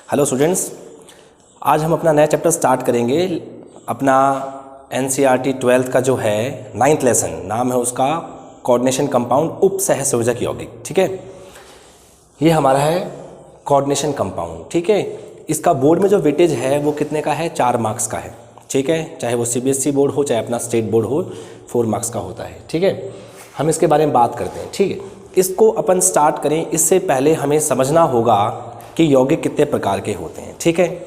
Hello students, आज हम अपना नया चैप्टर स्टार्ट करेंगे। अपना एनसीईआरटी 12th का जो है 9th लेसन, नाम है उसका कोऑर्डिनेशन कंपाउंड उप सहसंयोजक यौगिक। ठीक है, ये हमारा है कोऑर्डिनेशन कंपाउंड। ठीक है, इसका बोर्ड में जो वेटेज है वो कितने का है? 4 मार्क्स का है। ठीक है, चाहे वो सीबीएसई बोर्ड हो चाहे अपना स्टेट बोर्ड हो, 4 मार्क्स का होता है। ठीक है, हम इसके बारे में बात करते हैं। ठीक है, इसको अपन स्टार्ट करें इससे पहले हमें समझना होगा कि यौगिक कितने प्रकार के होते हैं। ठीक है,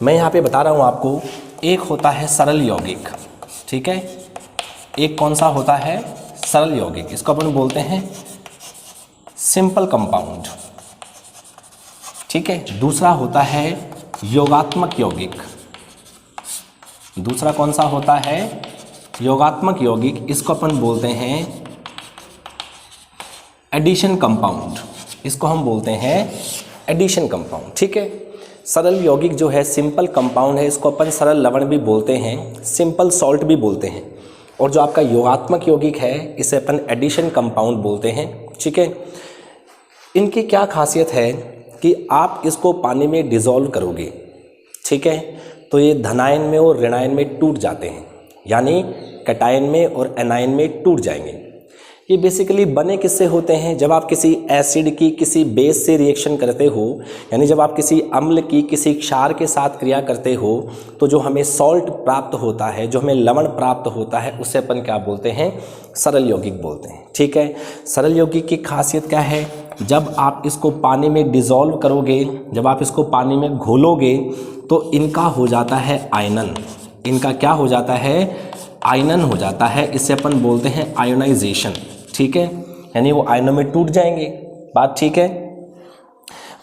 मैं यहाँ पे बता रहा हूँ आपको, एक होता है सरल यौगिक। ठीक है, एक कौन सा होता है? सरल यौगिक, इसको अपन बोलते हैं सिंपल कंपाउंड। ठीक है, दूसरा होता है योगात्मक यौगिक। दूसरा कौन सा होता है? योगात्मक यौगिक, इसको अपन बोलते हैं एडिशन कंपाउंड। इसको हम बोलते हैं एडिशन कंपाउंड। ठीक है, सरल यौगिक जो है सिंपल कंपाउंड है, इसको अपन सरल लवण भी बोलते हैं, सिंपल सॉल्ट भी बोलते हैं। और जो आपका योगात्मक यौगिक है इसे अपन एडिशन कंपाउंड बोलते हैं। ठीक है, इनकी क्या खासियत है कि आप इसको पानी में डिज़ोल्व करोगे, ठीक है, तो ये धनायन में और ऋणायन में टूट जाते हैं, यानी कैटायन में और एनायन में टूट जाएंगे। ये बेसिकली बने किससे होते हैं? जब आप किसी एसिड की किसी बेस से रिएक्शन करते हो, यानी जब आप किसी अम्ल की किसी क्षार के साथ क्रिया करते हो, तो जो हमें सॉल्ट प्राप्त होता है, जो हमें लवण प्राप्त होता है, उसे अपन क्या बोलते हैं? सरल यौगिक बोलते हैं। ठीक है, सरल यौगिक की खासियत क्या है? जब आप इसको पानी में डिज़ोल्व करोगे, जब आप इसको पानी में घोलोगे, तो इनका हो जाता है आयनन। इनका क्या हो जाता है? आयनन हो जाता है। इसे अपन बोलते हैं आयोनाइजेशन। ठीक है, यानी वो आयनों में टूट जाएंगे। बात ठीक है?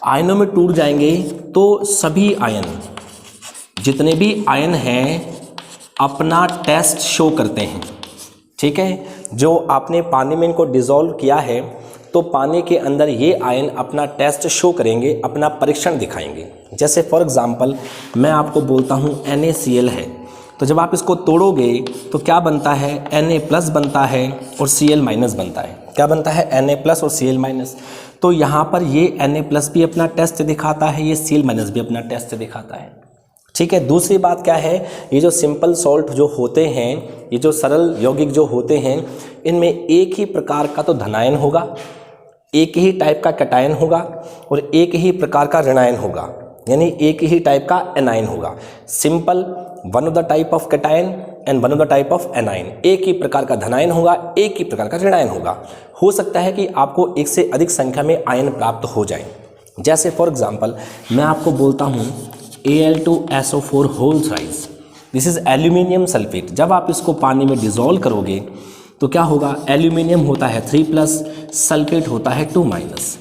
आयनों में टूट जाएंगे तो सभी आयन, जितने भी आयन हैं, अपना टेस्ट शो करते हैं। ठीक है, जो आपने पानी में इनको डिज़ोल्व किया है, तो पानी के अंदर ये आयन अपना टेस्ट शो करेंगे, अपना परीक्षण दिखाएंगे। जैसे फॉर एग्जांपल मैं आपको बोलता हूँ NaCl है, तो जब आप इसको तोड़ोगे तो क्या बनता है? Na+ बनता है और Cl- बनता है। क्या बनता है? Na+ और Cl-। तो यहाँ पर ये Na+ भी अपना टेस्ट दिखाता है, ये Cl- भी अपना टेस्ट दिखाता है। ठीक है, दूसरी बात क्या है? ये जो सिंपल सॉल्ट जो होते हैं, ये जो सरल यौगिक जो होते हैं, इनमें एक ही प्रकार का तो धनायन होगा, एक ही टाइप का कैटायन होगा और एक ही प्रकार का ऋणायन होगा, यानी एक ही टाइप का एनायन होगा। Simple one of the type of cation and one of the type of anion. एक ही प्रकार का धनायन होगा, एक ही प्रकार का ऋणायन होगा। हो सकता है कि आपको एक से अधिक संख्या में आयन प्राप्त हो जाए। जैसे फॉर एग्जांपल मैं आपको बोलता हूँ Al2SO4 whole size, this is aluminium sulphate. जब आप इसको पानी में डिज़ोल्व करोगे तो क्या होगा? एल्यूमिनियम होता है 3+, सल्फेट होता है 2-।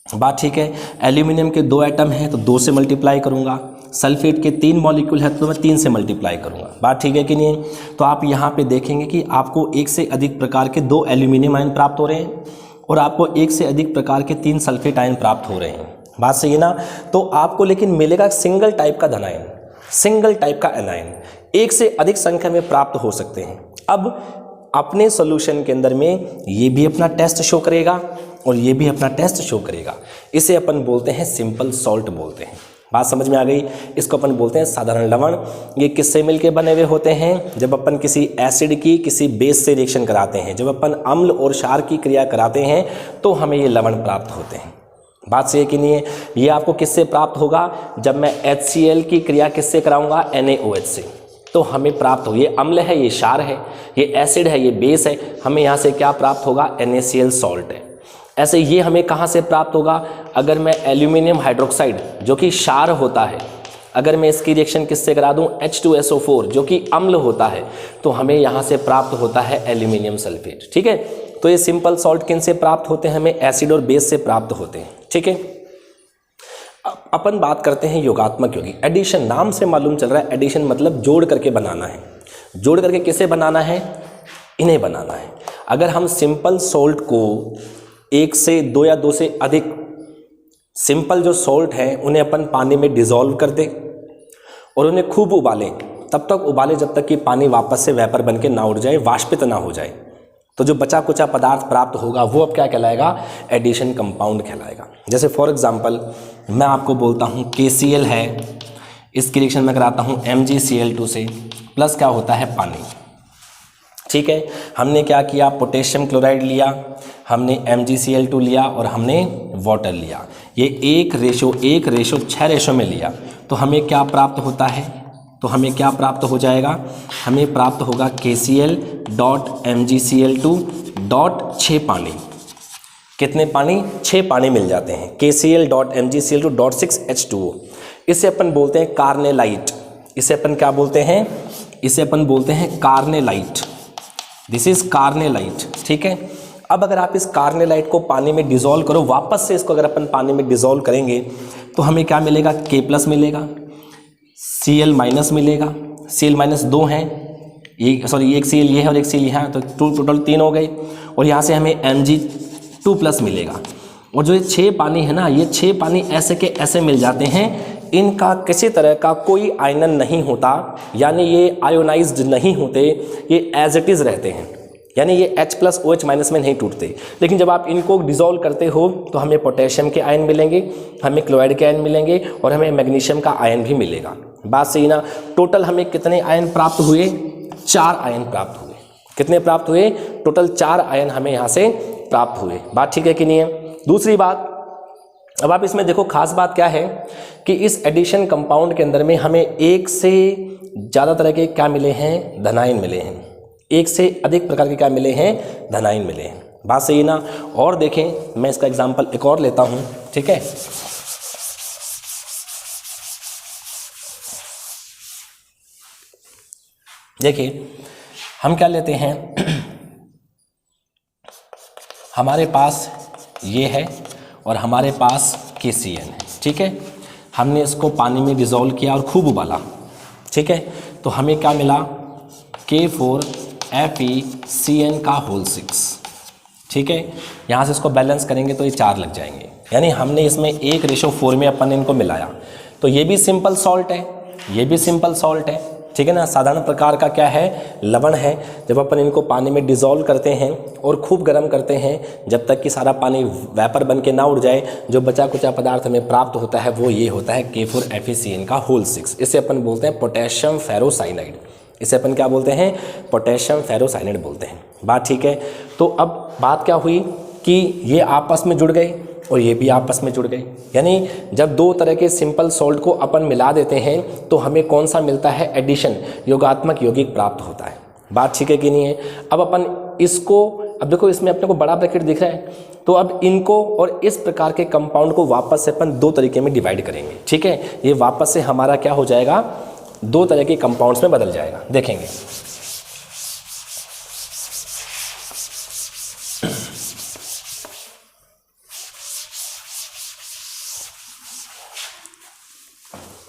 बात ठीक है? एल्यूमिनियम के 2 एटम हैं तो 2 से मल्टीप्लाई करूंगा, सल्फेट के 3 मॉलिक्यूल है तो मैं 3 से मल्टीप्लाई करूंगा। बात ठीक है कि नहीं? तो आप यहाँ पे देखेंगे कि आपको एक से अधिक प्रकार के 2 एल्यूमिनियम आयन प्राप्त हो रहे हैं और आपको एक से अधिक प्रकार के 3 सल्फेट आयन प्राप्त हो रहे हैं। बात सही है ना? तो आपको लेकिन मिलेगा सिंगल टाइप का धनायन, सिंगल टाइप का एनायन। एक से अधिक संख्या में प्राप्त हो सकते हैं। अब अपने सॉल्यूशन के अंदर में ये भी अपना टेस्ट शो करेगा और ये भी अपना टेस्ट शो करेगा। इसे अपन बोलते हैं सिंपल सॉल्ट बोलते हैं। बात समझ में आ गई? इसको अपन बोलते हैं साधारण लवण। ये किससे मिलके बने हुए होते हैं? जब अपन किसी एसिड की किसी बेस से रिएक्शन कराते हैं, जब अपन अम्ल और क्षार की क्रिया कराते हैं, तो हमें ये लवण प्राप्त होते हैं। बात सही है कि नहीं है? ये आपको किससे प्राप्त होगा? जब मैं HCl की क्रिया किससे कराऊंगा? NaOH से, तो हमें प्राप्त हो, ये अम्ल है, ये क्षार है, ये एसिड है, ये बेस है, हमें यहाँ से क्या प्राप्त होगा? NaCl सॉल्ट है। ऐसे ये हमें कहाँ से प्राप्त होगा? अगर मैं एल्यूमिनियम हाइड्रोक्साइड जो कि क्षार होता है, अगर मैं इसकी रिएक्शन किससे करा दूं? H2SO4 जो कि अम्ल होता है, तो हमें यहाँ से प्राप्त होता है एल्यूमिनियम सल्फेट। ठीक है, तो ये सिंपल सॉल्ट किन से प्राप्त होते हैं? हमें एसिड और बेस से प्राप्त होते हैं। ठीक है, अपन बात करते हैं योगात्मक यौगिक। एडिशन, नाम से मालूम चल रहा है एडिशन मतलब जोड़ करके बनाना है। जोड़ करके किसे बनाना है? इन्हें बनाना है। अगर हम सिंपल सॉल्ट को 1 से 2 या 2 से अधिक सिंपल जो सॉल्ट हैं उन्हें अपन पानी में डिज़ोल्व कर दें और उन्हें खूब उबालें, तब तक उबालें जब तक कि पानी वापस से वेपर बन के ना उड़ जाए, वाष्पित ना हो जाए, तो जो बचा कुचा पदार्थ प्राप्त होगा वो अब क्या कहलाएगा? एडिशन कंपाउंड कहलाएगा। जैसे फॉर एग्जांपल मैं आपको बोलता हूँ KCl है, इसकी रिएक्शन में कराता हूँ MgCl2 से, प्लस क्या होता है पानी। ठीक है, हमने क्या किया, पोटेशियम क्लोराइड लिया, हमने MgCl2 लिया और हमने वाटर लिया। ये 1:6 रेशो में लिया, तो हमें क्या प्राप्त होता है, तो हमें क्या प्राप्त हो जाएगा, हमें प्राप्त होगा KCl.MgCl2.6 पानी। कितने पानी, 6 पानी मिल जाते हैं, KCl.MgCl2.6H2O। इसे अपन बोलते हैं कार्नेलाइट। इसे अपन क्या बोलते हैं, इसे अपन बोलते हैं कार्नेलाइट। This is carnallite. ठीक है, अब अगर आप इस कार्नेलाइट को पानी में डिसॉल्व करो, वापस से इसको अगर अपन पानी में डिसॉल्व करेंगे तो हमें क्या मिलेगा, K+ मिलेगा, Cl- मिलेगा। Cl- 2 हैं, एक Cl ये है और एक Cl यहाँ, तो टोटल 3 हो गए, और यहाँ से हमें Mg2+ मिलेगा। और जो ये 6 पानी है ना, ये 6 पानी ऐसे के ऐसे मिल जाते हैं, इनका किसी तरह का कोई आयनन नहीं होता, यानी ये आयोनाइज्ड नहीं होते, ये एज इट इज़ रहते हैं, यानी ये H+ OH- में नहीं टूटते। लेकिन जब आप इनको डिसॉल्व करते हो तो हमें पोटेशियम के आयन मिलेंगे, हमें क्लोराइड के आयन मिलेंगे और हमें मैग्नीशियम का आयन भी मिलेगा। बात सही ना। टोटल हमें कितने आयन प्राप्त हुए, 4 आयन प्राप्त हुए। कितने प्राप्त हुए, टोटल 4 आयन हमें यहाँ से प्राप्त हुए। बात ठीक है कि नहीं है। दूसरी बात, अब आप इसमें देखो, खास बात क्या है कि इस एडिशन कंपाउंड के अंदर में हमें एक से ज़्यादा तरह के क्या मिले हैं, धनायन मिले हैं। एक से अधिक प्रकार के क्या मिले हैं, धनायन मिले हैं। बात सही ना। और देखें, मैं इसका एग्जांपल एक और लेता हूं। ठीक है, देखिए हम क्या लेते हैं, हमारे पास ये है और हमारे पास KCl है। ठीक है, हमने इसको पानी में डिसॉल्व किया और खूब उबाला। ठीक है, तो हमें क्या मिला, K4FeCN6। ठीक है, यहाँ से इसको बैलेंस करेंगे तो ये 4 लग जाएंगे, यानी हमने इसमें 1:4 में अपन इनको मिलाया। तो ये भी सिंपल सॉल्ट है, ये भी सिंपल सॉल्ट है। ठीक है ना, साधारण प्रकार का क्या है, लवण है। जब अपन इनको पानी में डिसॉल्व करते हैं और खूब गर्म करते हैं, जब तक कि सारा पानी वेपर बन के ना उड़ जाए, जो बचा कुचा पदार्थ हमें प्राप्त होता है वो ये होता है K4FeCN6। इसे अपन बोलते हैं पोटेशियम फेरोसाइनाइड। इसे अपन क्या बोलते हैं, पोटेशियम फेरोसाइनाइड बोलते हैं। बात ठीक है। तो अब बात क्या हुई कि ये आपस में जुड़ गए और ये भी आपस में जुड़ गए, यानी जब 2 तरह के सिंपल सॉल्ट को अपन मिला देते हैं तो हमें कौन सा मिलता है, एडिशन, योगात्मक यौगिक प्राप्त होता है। बात ठीक है कि नहीं है। अब अपन इसको, अब देखो इसमें अपने को बड़ा ब्रैकेट दिख रहा है, तो अब इनको और इस प्रकार के कंपाउंड को वापस से अपन 2 तरीके में डिवाइड करेंगे। ठीक है, ये वापस से हमारा क्या हो जाएगा, 2 तरह के कंपाउंड्स में बदल जाएगा। देखेंगे,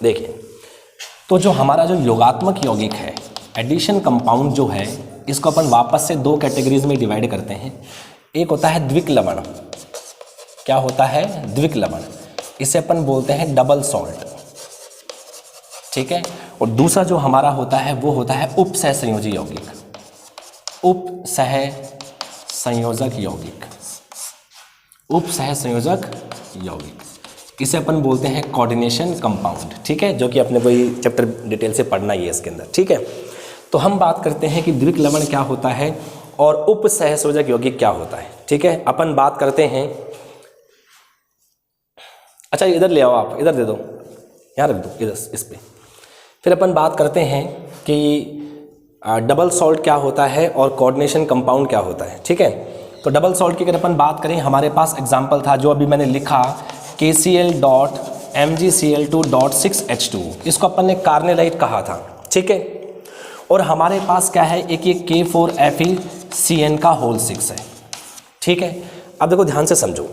देखिए, तो जो हमारा जो योगात्मक यौगिक है, एडिशन कंपाउंड जो है, इसको अपन वापस से 2 कैटेगरीज में डिवाइड करते हैं। एक होता है द्विक लवण। क्या होता है, द्विक लवण। इसे अपन बोलते हैं डबल सॉल्ट। ठीक है, और दूसरा जो हमारा होता है वो होता है उपसहसंयोजी यौगिक। उपसहसंयोजक यौगिक, उपसहसंयोजक यौगिक, इसे अपन बोलते हैं कोऑर्डिनेशन कंपाउंड। ठीक है, जो कि अपने को ये चैप्टर डिटेल से पढ़ना ही है इसके अंदर। ठीक है, तो हम बात करते हैं कि द्विक लवण क्या होता है और उपसहसंयोजक यौगिक क्या होता है। ठीक है, अपन बात करते हैं, अच्छा इधर ले आओ, आप इधर दे दो, यहाँ रख दो, इधर इस पे। फिर अपन बात करते हैं कि डबल सॉल्ट क्या होता है और कोऑर्डिनेशन कंपाउंड क्या होता है। ठीक है, तो डबल सॉल्ट की अगर अपन बात करें, हमारे पास एग्जाम्पल था जो अभी मैंने लिखा, KCl.MgCl2.6H2, इसको अपन ने कार्नेलाइट कहा था। ठीक है, और हमारे पास क्या है, एक ये K4FeCN6 है। ठीक है, अब देखो ध्यान से समझो,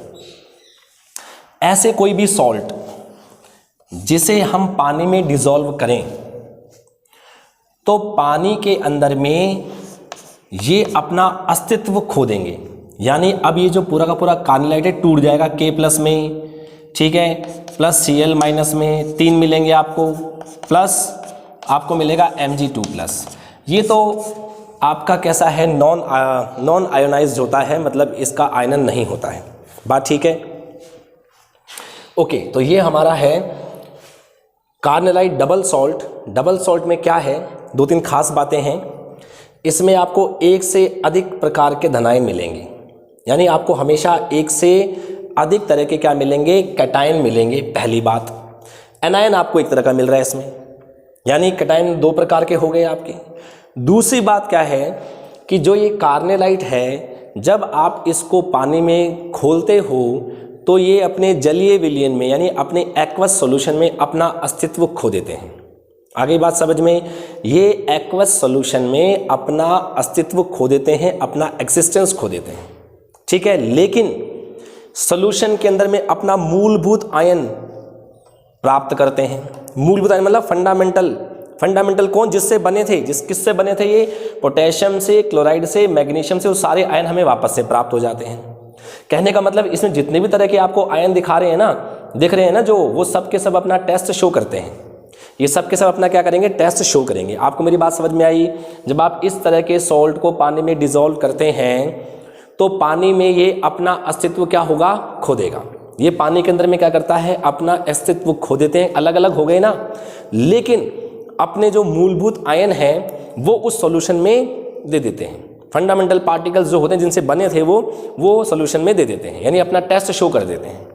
ऐसे कोई भी सॉल्ट जिसे हम पानी में डिसॉल्व करें तो पानी के अंदर में ये अपना अस्तित्व खो देंगे, यानी अब ये जो पूरा का पूरा कार्नेलाइट है टूट जाएगा K+ में। ठीक है, प्लस Cl- में 3 मिलेंगे आपको, प्लस आपको मिलेगा Mg2+। ये तो आपका कैसा है, नॉन आयोनाइज्ड होता है, मतलब इसका आयनन नहीं होता है। बात ठीक है। ओके, तो ये हमारा है carnallite double salt. Double salt में क्या है, 2-3 खास बातें हैं। इसमें आपको एक से अधिक प्रकार के धनायन मिलेंगे, यानी आपको हमेशा एक से अधिक तरह के क्या मिलेंगे, कैटायन मिलेंगे। पहली बात, एनायन आपको एक तरह का मिल रहा है इसमें, यानी कैटायन 2 प्रकार के हो गए आपके। दूसरी बात क्या है कि जो ये कार्नेलाइट है, जब आप इसको पानी में खोलते हो तो ये अपने जलीय विलयन में यानी अपने एक्वस सॉल्यूशन में अपना अस्तित्व खो देते हैं। आगे बात समझ में, ये एक्वस सॉल्यूशन में अपना अस्तित्व खो देते हैं, अपना एग्जिस्टेंस खो देते हैं, ठीक है। लेकिन सॉल्यूशन के अंदर में अपना मूलभूत आयन प्राप्त करते हैं। मूलभूत आयन मतलब फंडामेंटल कौन, जिससे बने थे, किससे बने थे ये, पोटेशियम से, क्लोराइड से, मैग्नीशियम से, वो सारे आयन हमें वापस से प्राप्त हो जाते हैं। कहने का मतलब इसमें जितने भी तरह के आपको आयन दिखा रहे हैं ना, दिख रहे हैं ना जो, वो सब के सब अपना टेस्ट शो करते हैं। ये सब के सब अपना क्या करेंगे, टेस्ट शो करेंगे। आपको मेरी बात समझ में आई? जब आप इस तरह के सॉल्ट को पानी में डिसॉल्व करते हैं तो पानी में ये अपना अस्तित्व क्या होगा, खो देगा। ये पानी के अंदर में क्या करता है, अपना अस्तित्व खो देते हैं। अलग अलग हो गए ना, लेकिन अपने जो मूलभूत आयन हैं वो उस सॉल्यूशन में दे देते हैं। फंडामेंटल पार्टिकल्स जो होते हैं जिनसे बने थे वो सॉल्यूशन में दे देते हैं, यानी अपना टेस्ट शो कर देते हैं।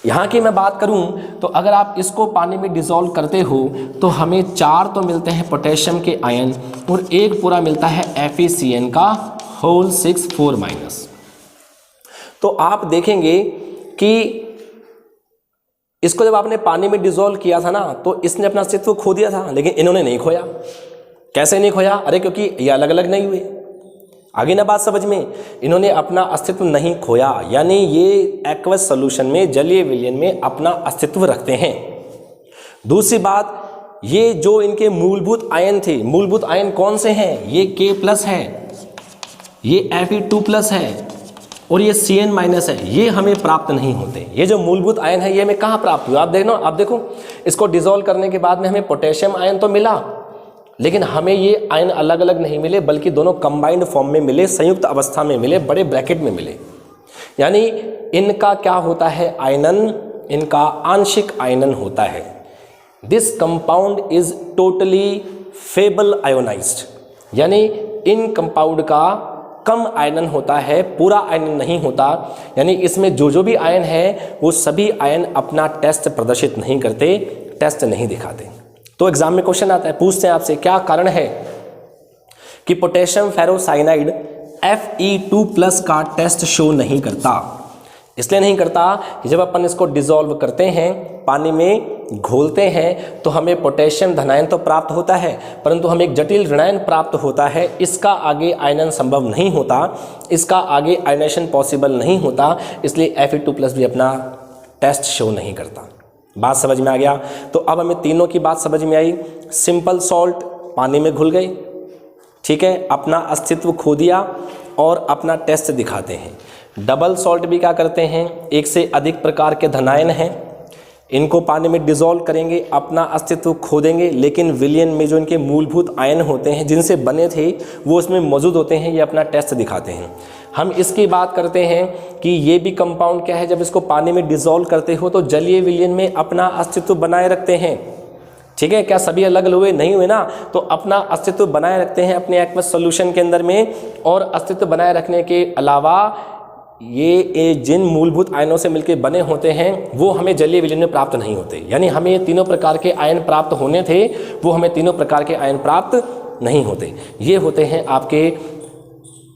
यहाँ की मैं बात करूँ तो अगर आप इसको पानी में डिसॉल्व करते हो तो हमें 4 तो मिलते हैं पोटेशियम के आयन और एक पूरा मिलता है FeCN का होल 6 तो आप देखेंगे कि इसको जब आपने पानी में डिसॉल्व किया था ना तो इसने अपना अस्तित्व खो दिया था, लेकिन इन्होंने नहीं खोया। कैसे नहीं खोया? अरे क्योंकि ये अलग अलग नहीं हुए। आगे ना बात समझ में, इन्होंने अपना अस्तित्व नहीं खोया, यानी ये एक्वस सॉल्यूशन में, जलीय विलयन में अपना अस्तित्व रखते हैं। दूसरी बात, ये जो इनके मूलभूत आयन थे, मूलभूत आयन कौन से हैं, ये K+ है, ये Fe2+ है और ये Cn- है, ये हमें प्राप्त नहीं होते। ये जो मूलभूत आयन है ये हमें कहाँ प्राप्त हुआ, आप देखो इसको डिसॉल्व करने के बाद में हमें पोटेशियम आयन तो मिला, लेकिन हमें ये आयन अलग अलग नहीं मिले, बल्कि दोनों कंबाइंड फॉर्म में मिले, संयुक्त अवस्था में मिले, बड़े ब्रैकेट में मिले। यानी इनका क्या होता है आयनन, इनका आंशिक आयनन होता है। This compound is totally fable ionised, यानी इन कंपाउंड का कम आयनन होता है, पूरा आयनन नहीं होता। यानी इसमें जो भी आयन है वो सभी आयन अपना टेस्ट प्रदर्शित नहीं करते, टेस्ट नहीं दिखाते। तो एग्जाम में क्वेश्चन आता है, पूछते हैं आपसे क्या कारण है कि पोटेशियम फेरोसाइनाइड Fe2+ का टेस्ट शो नहीं करता। इसलिए नहीं करता कि जब अपन इसको डिसॉल्व करते हैं, पानी में घोलते हैं, तो हमें पोटेशियम धनायन तो प्राप्त होता है, परंतु हमें एक जटिल ऋणायन प्राप्त होता है। इसका आगे आयनन संभव नहीं होता, इसका आगे आयनेशन पॉसिबल नहीं होता, इसलिए Fe2+ भी अपना टेस्ट शो नहीं करता। बात समझ में आ गया? तो अब हमें तीनों की बात समझ में आई। सिंपल सॉल्ट पानी में घुल गए, ठीक है, अपना अस्तित्व खो दिया और अपना टेस्ट दिखाते हैं। डबल सॉल्ट भी क्या करते हैं, एक से अधिक प्रकार के धनायन हैं, इनको पानी में डिसॉल्व करेंगे, अपना अस्तित्व खो देंगे, लेकिन विलयन में जो इनके मूलभूत आयन होते हैं जिनसे बने थे वो उसमें मौजूद होते हैं, ये अपना टेस्ट दिखाते हैं। हम इसकी बात करते हैं कि ये भी कंपाउंड क्या है, जब इसको पानी में डिसॉल्व करते हो तो जलीय विलयन में अपना अस्तित्व बनाए रखते हैं, ठीक है। क्या सभी अलग अलग हुए? नहीं हुए ना, तो अपना अस्तित्व बनाए रखते हैं अपने एक्वस सॉल्यूशन के अंदर में। और अस्तित्व बनाए रखने के अलावा ये जिन मूलभूत आयनों से मिलकर बने होते हैं वो हमें जलीय विलयन में प्राप्त नहीं होते, यानी हमें ये तीनों प्रकार के आयन प्राप्त होने थे, वो हमें तीनों प्रकार के आयन प्राप्त नहीं होते। ये होते हैं आपके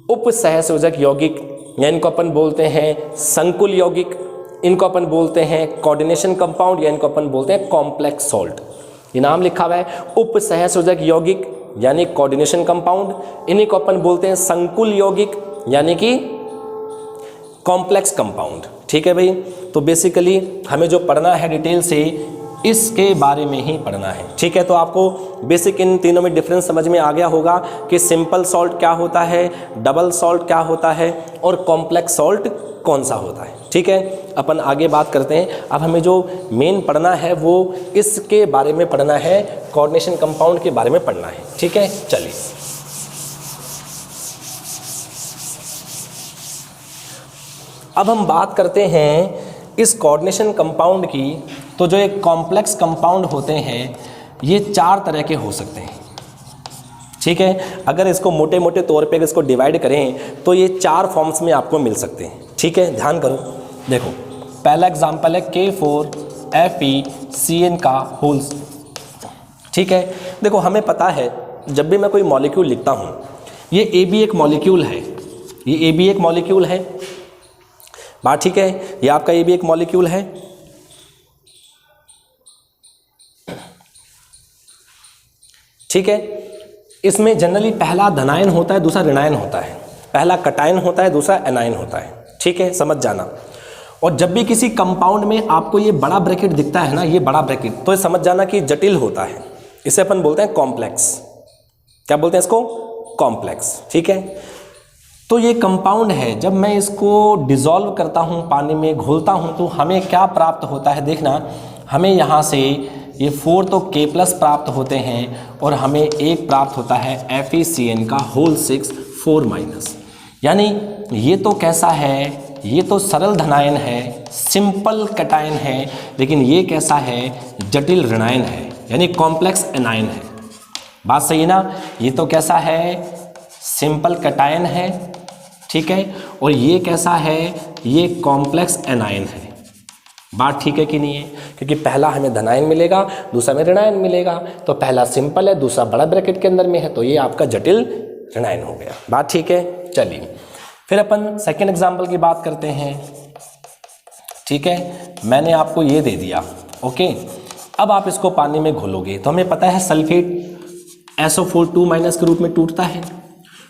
उपसहसयोजक यौगिक, या इनको अपन बोलते हैं संकुल यौगिक, इनको अपन बोलते हैं कोऑर्डिनेशन कंपाउंड, या इनको अपन बोलते हैं कॉम्प्लेक्स सॉल्ट। ये नाम लिखा हुआ है, उपसहसयोजक यौगिक यानी कोऑर्डिनेशन कंपाउंड, इन्हीं को अपन बोलते हैं संकुल यौगिक यानी कि कॉम्प्लेक्स कंपाउंड, ठीक है भाई। तो बेसिकली हमें जो पढ़ना है डिटेल से इसके बारे में ही पढ़ना है, ठीक है। तो आपको बेसिक इन तीनों में डिफरेंस समझ में आ गया होगा कि सिंपल सॉल्ट क्या होता है, डबल सॉल्ट क्या होता है और कॉम्प्लेक्स सॉल्ट कौन सा होता है, ठीक है। अपन आगे बात करते हैं। अब हमें जो मेन पढ़ना है वो इसके बारे में पढ़ना है, कोऑर्डिनेशन कंपाउंड के बारे में पढ़ना है, ठीक है। चलिए अब हम बात करते हैं इस कोऑर्डिनेशन कंपाउंड की, तो जो एक कॉम्प्लेक्स कंपाउंड होते हैं ये 4 तरह के हो सकते हैं, ठीक है। अगर इसको मोटे मोटे तौर पे अगर इसको डिवाइड करें तो ये 4 फॉर्म्स में आपको मिल सकते हैं, ठीक है। ध्यान करो, देखो पहला एग्जांपल है K4FeCN का होल्स, ठीक है। देखो हमें पता है जब भी मैं कोई मॉलिक्यूल लिखता हूँ, ये ए भी एक मॉलिक्यूल है, ये ए भी एक मॉलिक्यूल है, बात ठीक है। ये आपका ए भी एक मॉलिक्यूल है, ठीक है। इसमें जनरली पहला धनायन होता है, दूसरा ऋणायन होता है, पहला कटायन होता है, दूसरा एनायन होता है, ठीक है, समझ जाना। और जब भी किसी कंपाउंड में आपको ये बड़ा ब्रैकेट दिखता है ना, ये बड़ा ब्रैकेट, तो ये समझ जाना कि जटिल होता है, इसे अपन बोलते हैं कॉम्प्लेक्स। क्या बोलते हैं इसको? कॉम्प्लेक्स, ठीक है। तो ये कंपाउंड है, जब मैं इसको डिसॉल्व करता हूँ, पानी में घोलता हूँ, तो हमें क्या प्राप्त होता है, देखना हमें यहाँ से ये 4 तो K+ प्राप्त होते हैं और हमें एक प्राप्त होता है FeCN का होल 6 4-। यानी ये तो कैसा है, ये तो सरल धनायन है, सिंपल कटायन है, लेकिन ये कैसा है, जटिल ऋणायन है, यानी कॉम्प्लेक्स एनायन है। बात सही है ना? ये तो कैसा है, सिंपल कटायन है, ठीक है, और ये कैसा है, ये कॉम्प्लेक्स एनायन है। बात ठीक है कि नहीं है? क्योंकि पहला हमें धनायन मिलेगा, दूसरा में ऋणायन मिलेगा, तो पहला सिंपल है, दूसरा बड़ा ब्रैकेट के अंदर में है, तो ये आपका जटिल ऋणायन हो गया। बात ठीक है? चलिए फिर अपन सेकेंड एग्जाम्पल की बात करते हैं, ठीक है। मैंने आपको ये दे दिया, ओके। अब आप इसको पानी में घोलोगे तो हमें पता है सल्फेट SO4 के रूप में टूटता है,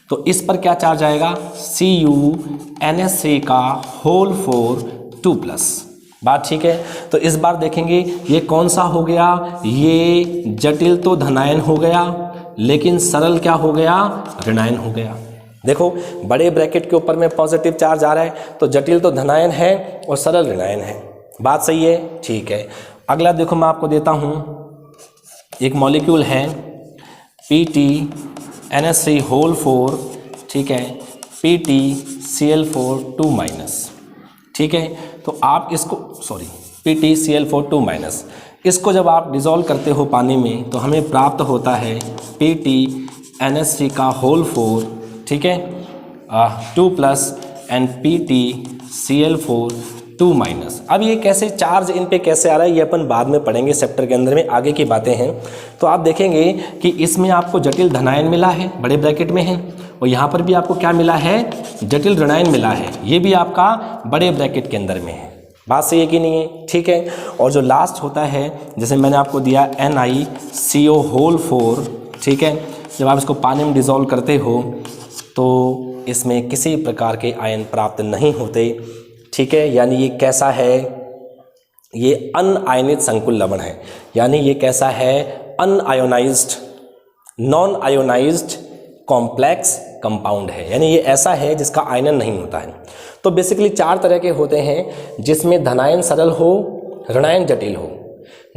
तो इस पर क्या चार्ज आएगा, CuNH3 का होल 4 2+। बात ठीक है। तो इस बार देखेंगे ये कौन सा हो गया, ये जटिल तो धनायन हो गया, लेकिन सरल क्या हो गया, ऋणायन हो गया। देखो बड़े ब्रैकेट के ऊपर में पॉजिटिव चार्ज आ रहा है, तो जटिल तो धनायन है और सरल ऋणायन है। बात सही है? ठीक है। अगला देखो मैं आपको देता हूं, एक मॉलिक्यूल है PtNH3 होल 4, ठीक है, PtCl4 2-, ठीक है। तो आप इसको PtCl4 2-, इसको जब आप डिसॉल्व करते हो पानी में तो हमें प्राप्त होता है PtNH3 का होल 4, ठीक है, 2+ एंड PtCl4 2-। अब ये कैसे चार्ज इन पे कैसे आ रहा है ये अपन बाद में पढ़ेंगे, चैप्टर के अंदर में आगे की बातें हैं। तो आप देखेंगे कि इसमें आपको जटिल धनायन मिला है, बड़े ब्रैकेट में है, और यहाँ पर भी आपको क्या मिला है, जटिल ऋणायन मिला है, ये भी आपका बड़े ब्रैकेट के अंदर में है। बात सही है कि नहीं है? ठीक है। और जो लास्ट होता है, जैसे मैंने आपको दिया NiCO होल 4, ठीक है, जब आप इसको पानी में डिसॉल्व करते हो तो इसमें किसी प्रकार के आयन प्राप्त नहीं होते, ठीक है। यानी ये कैसा है, ये अनआयनित संकुल लवण है, यानी ये कैसा है, unionised non ionised complex compound है, यानी ये ऐसा है जिसका आयनन नहीं होता है। तो बेसिकली 4 तरह के होते हैं, जिसमें धनायन सरल हो, ऋणायन जटिल हो,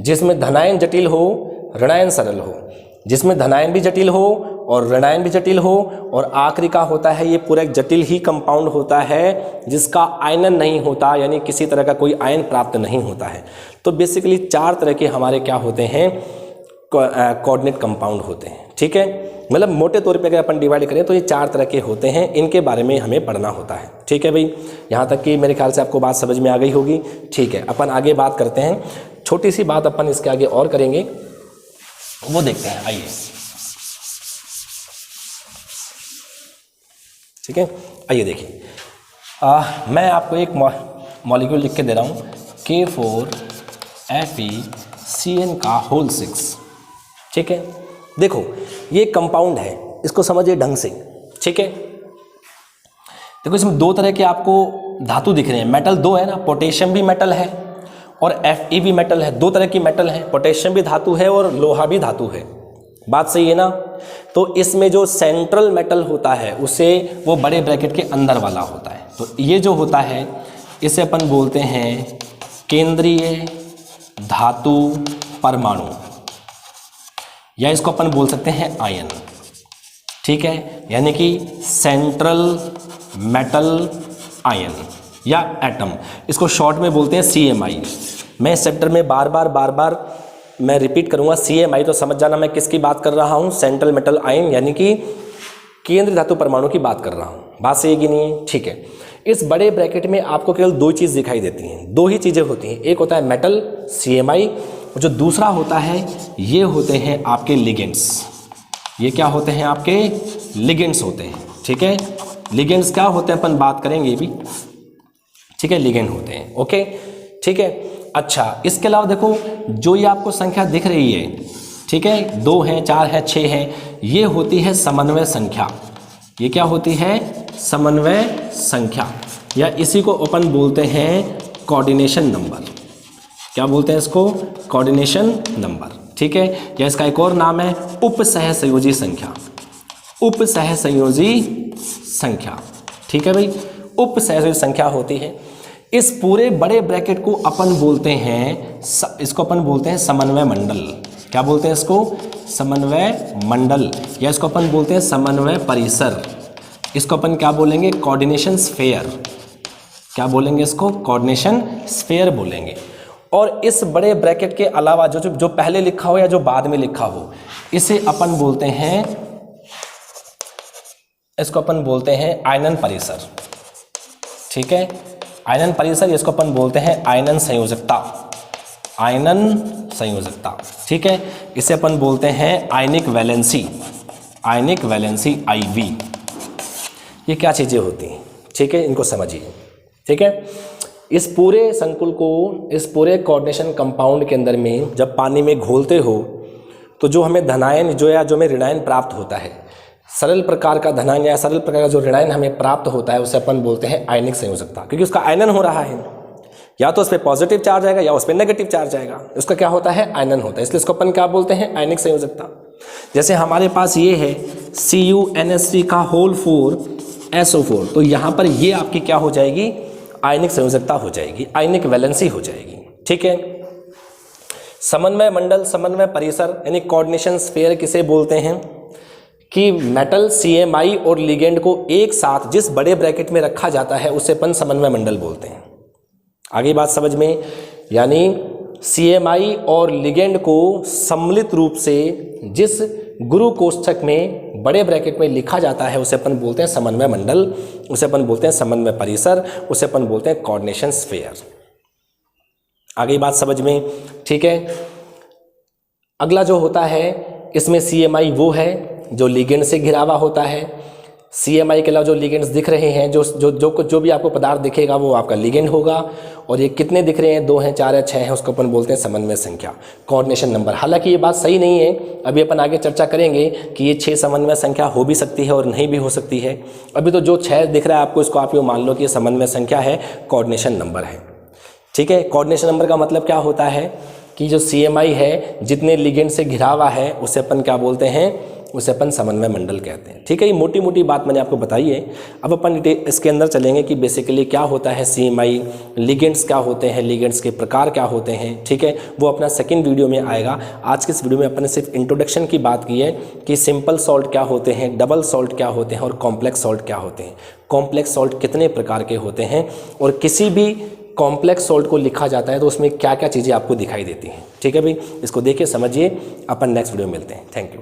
जिसमें धनायन जटिल हो, ऋणायन सरल हो, जिसमें धनायन भी जटिल हो और ऋणायन भी जटिल हो, और आखिरी का होता है ये पूरा एक जटिल ही कंपाउंड होता है जिसका आयनन नहीं होता, यानी किसी तरह का कोई आयन प्राप्त नहीं होता है। तो बेसिकली 4 तरह के हमारे क्या होते हैं, कोऑर्डिनेट कंपाउंड होते हैं, ठीक है। मतलब मोटे तौर पे अगर अपन डिवाइड करें तो ये 4 तरह के होते हैं, इनके बारे में हमें पढ़ना होता है, ठीक है भाई। यहाँ तक कि मेरे ख्याल से आपको बात समझ में आ गई होगी, ठीक है। अपन आगे बात करते हैं, छोटी सी बात अपन इसके आगे और करेंगे, वो देखते हैं, आइए, ठीक है। आइए देखिए, मैं आपको एक मॉलिक्यूल लिख के दे रहा हूँ, K4FeCN का होल 6, ठीक है। देखो ये कंपाउंड है, इसको समझिए ढंग से, ठीक है। देखो इसमें 2 तरह के आपको धातु दिख रहे हैं, मेटल 2 है ना, पोटेशियम भी मेटल है और Fe भी मेटल है, 2 तरह की मेटल है, पोटेशियम भी धातु है और लोहा भी धातु है। बात सही है ना? तो इसमें जो सेंट्रल मेटल होता है उसे वो बड़े ब्रैकेट के अंदर वाला होता है, तो ये जो होता है इसे अपन बोलते हैं केंद्रीय धातु परमाणु, या इसको अपन बोल सकते हैं आयन, ठीक है, यानी कि सेंट्रल मेटल आयन, या एटम, इसको शॉर्ट में बोलते हैं CMI। मैं इस चैप्टर में बार बार मैं रिपीट करूंगा CMI, तो समझ जाना मैं किसकी बात कर रहा हूं, सेंट्रल मेटल आयन यानी कि केंद्रीय धातु परमाणु की बात कर रहा हूं। बात सही है कि नहीं है? ठीक है। इस बड़े ब्रैकेट में आपको केवल दो चीज़ दिखाई देती हैं, दो ही चीज़ें होती हैं, एक होता है मेटल CMI और जो दूसरा होता है ये होते हैं आपके लिगेंड्स। ये क्या होते हैं? आपके लिगेंड्स होते हैं। ठीक है, लिगेंड्स क्या होते हैं अपन बात करेंगे भी। ठीक है, लिगेंड होते हैं। ओके, ठीक है। अच्छा, इसके अलावा देखो जो ये आपको संख्या दिख रही है, ठीक है, 2 है, 4 है, 6 है, ये होती है समन्वय संख्या। ये क्या होती है? समन्वय संख्या, या इसी को अपन बोलते हैं कोऑर्डिनेशन नंबर। क्या बोलते हैं इसको? Coordination number. ठीक है, या इसका एक और नाम है उपसहसंयोजी संख्या। उपसहसंयोजी संख्या। ठीक है भाई, उपसहसंयोजी संख्या होती है। इस पूरे बड़े ब्रैकेट को अपन बोलते हैं, इसको अपन बोलते हैं समन्वय मंडल। क्या बोलते हैं इसको? समन्वय मंडल, या इसको अपन बोलते हैं समन्वय परिसर। इसको अपन क्या बोलेंगे? Coordination sphere. क्या बोलेंगे इसको? कोऑर्डिनेशन स्फीयर बोलेंगे। और इस बड़े ब्रैकेट के अलावा जो पहले लिखा हो या जो बाद में लिखा हो, इसे अपन बोलते हैं, इसको अपन बोलते हैं आयनन परिसर। ठीक है, आयनन परिसर, इसको अपन बोलते हैं आयनन संयोजकता। आयनन संयोजकता। ठीक है, इसे अपन बोलते हैं आयनिक वैलेंसी। आयनिक वैलेंसी IV। ये क्या चीज़ें होती हैं? ठीक है, इनको समझिए। ठीक है, इस पूरे संकुल को, इस पूरे कोऑर्डिनेशन कंपाउंड के अंदर में जब पानी में घोलते हो तो जो हमें धनायन जो हमें ऋणायन प्राप्त होता है, सरल प्रकार का धनायन या सरल प्रकार का जो ऋणायन हमें प्राप्त होता है, उसे अपन बोलते हैं आयनिक संयोजकता, क्योंकि उसका आयनन हो रहा है। या तो उस पर पॉजिटिव चार्ज आएगा या उस पर नेगेटिव चार्ज आएगा, उसका क्या होता है? आयनन होता है। इसलिए इसको अपन क्या बोलते हैं? आयनिक संयोजकता। जैसे हमारे पास ये है CuNH3 का होल 4 SO4, तो यहाँ पर ये आपकी क्या हो जाएगी? आयनिक संयोजकता हो जाएगी, आयनिक वैलेंसी हो जाएगी। ठीक है, समन्वय मंडल, समन्वय परिसर यानी कोऑर्डिनेशन स्फीयर किसे बोलते हैं? कि मेटल CMI और लिगेंड को एक साथ जिस बड़े ब्रैकेट में रखा जाता है उसे अपन समन्वय मंडल बोलते हैं। आगे बात समझ में, यानी CMI और लिगेंड को सम्मिलित रूप से जिस गुरु कोष्ठक में बड़े ब्रैकेट में लिखा जाता है उसे अपन बोलते हैं समन्वय मंडल, उसे अपन बोलते हैं समन्वय परिसर, उसे अपन बोलते हैं कोऑर्डिनेशन स्फीयर। आगे बात समझ में? ठीक है। अगला जो होता है इसमें CMI वो है जो लिगेंड से घिरा हुआ होता है। CMI के अलावा जो लिगेंड्स दिख रहे हैं, जो भी आपको पदार्थ दिखेगा वो आपका लिगेंड होगा। और ये कितने दिख रहे हैं? 2 हैं, 4 है, 6 हैं, उसको अपन बोलते हैं समन्वय संख्या, कोऑर्डिनेशन नंबर। हालांकि ये बात सही नहीं है, अभी अपन आगे चर्चा करेंगे कि ये 6 समन्वय संख्या हो भी सकती है और नहीं भी हो सकती है। अभी तो जो 6 दिख रहा है आपको, इसको आप यूँ मान लो कि ये समन्वय संख्या है, कोऑर्डिनेशन नंबर है। ठीक है, कोऑर्डिनेशन नंबर का मतलब क्या होता है कि जो CMI है जितने लिगेंड से घिरा हुआ है उसे अपन क्या बोलते हैं? उसे अपन समन्वय मंडल कहते हैं। ठीक है, ये मोटी मोटी बात मैंने आपको बताई है। अब अपन इसके अंदर चलेंगे कि बेसिकली क्या होता है CMI, लिगेंड्स क्या होते हैं, लिगेंड्स के प्रकार क्या होते हैं। ठीक है, वो अपना सेकंड वीडियो में आएगा। आज के इस वीडियो में अपन ने सिर्फ इंट्रोडक्शन की बात की है कि सिंपल सॉल्ट क्या होते हैं, डबल सॉल्ट क्या होते हैं और कॉम्प्लेक्स सॉल्ट क्या होते हैं, कॉम्प्लेक्स सॉल्ट कितने प्रकार के होते हैं, और किसी भी कॉम्प्लेक्स सॉल्ट को लिखा जाता है तो उसमें क्या क्या चीज़ें आपको दिखाई देती हैं। ठीक है भाई, इसको देखिए, समझिए। अपन नेक्स्ट वीडियो में मिलते हैं। Thank you.